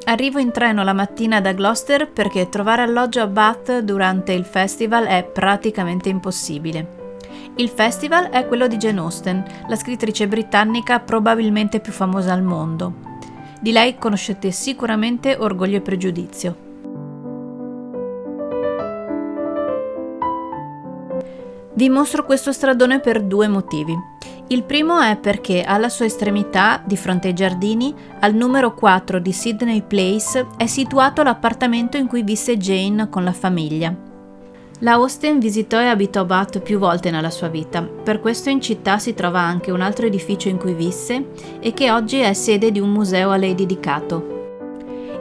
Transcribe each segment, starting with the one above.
Arrivo in treno la mattina da Gloucester perché trovare alloggio a Bath durante il festival è praticamente impossibile. Il festival è quello di Jane Austen, la scrittrice britannica probabilmente più famosa al mondo. Di lei conoscete sicuramente Orgoglio e Pregiudizio. Vi mostro questo stradone per due motivi. Il primo è perché alla sua estremità, di fronte ai giardini, al numero 4 di Sydney Place, è situato l'appartamento in cui visse Jane con la famiglia. La Austen visitò e abitò Bath più volte nella sua vita, per questo in città si trova anche un altro edificio in cui visse e che oggi è sede di un museo a lei dedicato.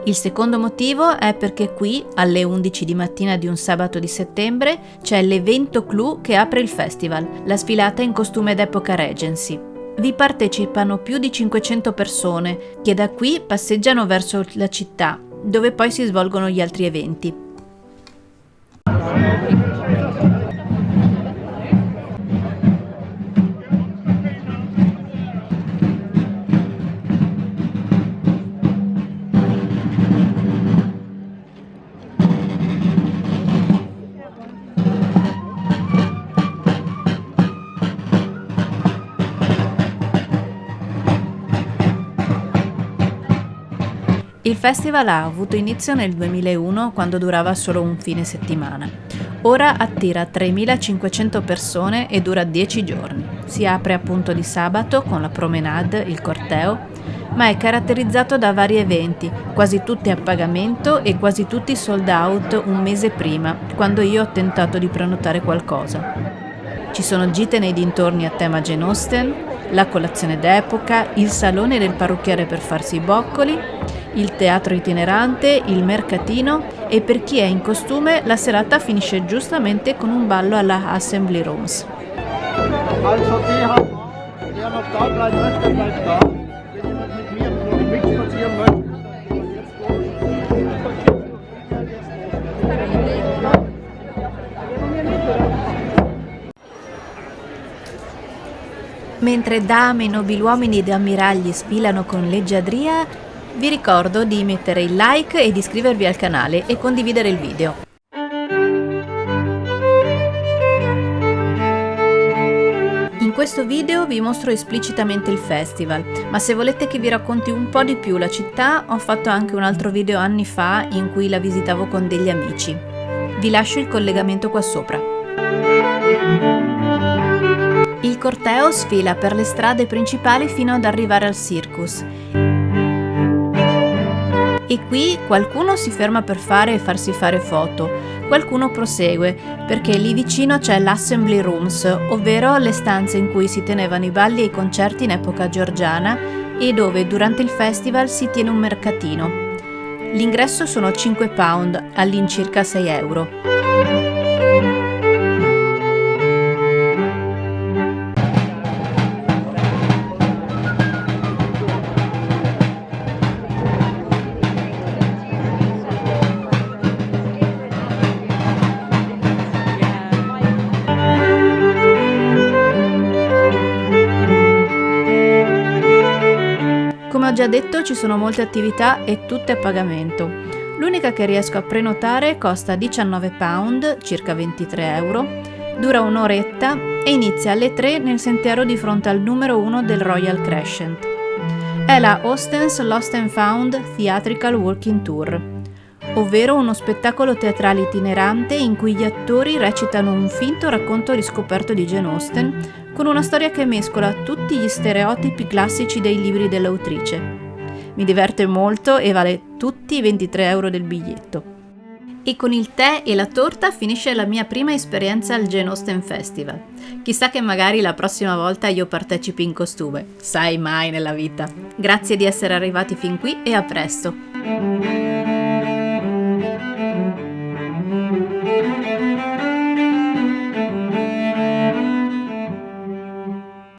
Il secondo motivo è perché qui, alle 11 di mattina di un sabato di settembre, c'è l'evento clou che apre il festival, la sfilata in costume d'epoca Regency. Vi partecipano più di 500 persone che da qui passeggiano verso la città, dove poi si svolgono gli altri eventi. Il festival ha avuto inizio nel 2001 quando durava solo un fine settimana. Ora attira 3.500 persone e dura 10 giorni. Si apre appunto di sabato con la promenade, il corteo, ma è caratterizzato da vari eventi, quasi tutti a pagamento e quasi tutti sold out un mese prima, quando io ho tentato di prenotare qualcosa. Ci sono gite nei dintorni a tema Jane Austen, la colazione d'epoca, il salone del parrucchiere per farsi i boccoli, il teatro itinerante, il mercatino e per chi è in costume la serata finisce giustamente con un ballo alla Assembly Rooms. Also der noch da bleibt, möchte bleibt da. Wenn jemand mit mir noch mitspazieren möchte. Mentre dame, nobiluomini ed ammiragli sfilano con leggiadria, vi ricordo di mettere il like e di iscrivervi al canale e condividere il video. In questo video vi mostro esplicitamente il festival, ma se volete che vi racconti un po' di più la città, ho fatto anche un altro video anni fa in cui la visitavo con degli amici. Vi lascio il collegamento qua sopra. Il corteo sfila per le strade principali fino ad arrivare al Circus. E qui qualcuno si ferma per fare e farsi fare foto, qualcuno prosegue, perché lì vicino c'è l'Assembly Rooms, ovvero le stanze in cui si tenevano i balli e i concerti in epoca georgiana e dove durante il festival si tiene un mercatino. L'ingresso sono £5, all'incirca 6 euro. Come ho già detto, ci sono molte attività e tutte a pagamento. L'unica che riesco a prenotare costa £19, circa 23 euro, dura un'oretta e inizia alle 3 nel sentiero di fronte al numero 1 del Royal Crescent. È la Austen's Lost and Found Theatrical Walking Tour, ovvero uno spettacolo teatrale itinerante in cui gli attori recitano un finto racconto riscoperto di Jane Austen con una storia che mescola tutti gli stereotipi classici dei libri dell'autrice. Mi diverte molto e vale tutti i 23 euro del biglietto. E con il tè e la torta finisce la mia prima esperienza al Jane Austen Festival. Chissà che magari la prossima volta io partecipi in costume, sai mai nella vita. Grazie di essere arrivati fin qui e a presto!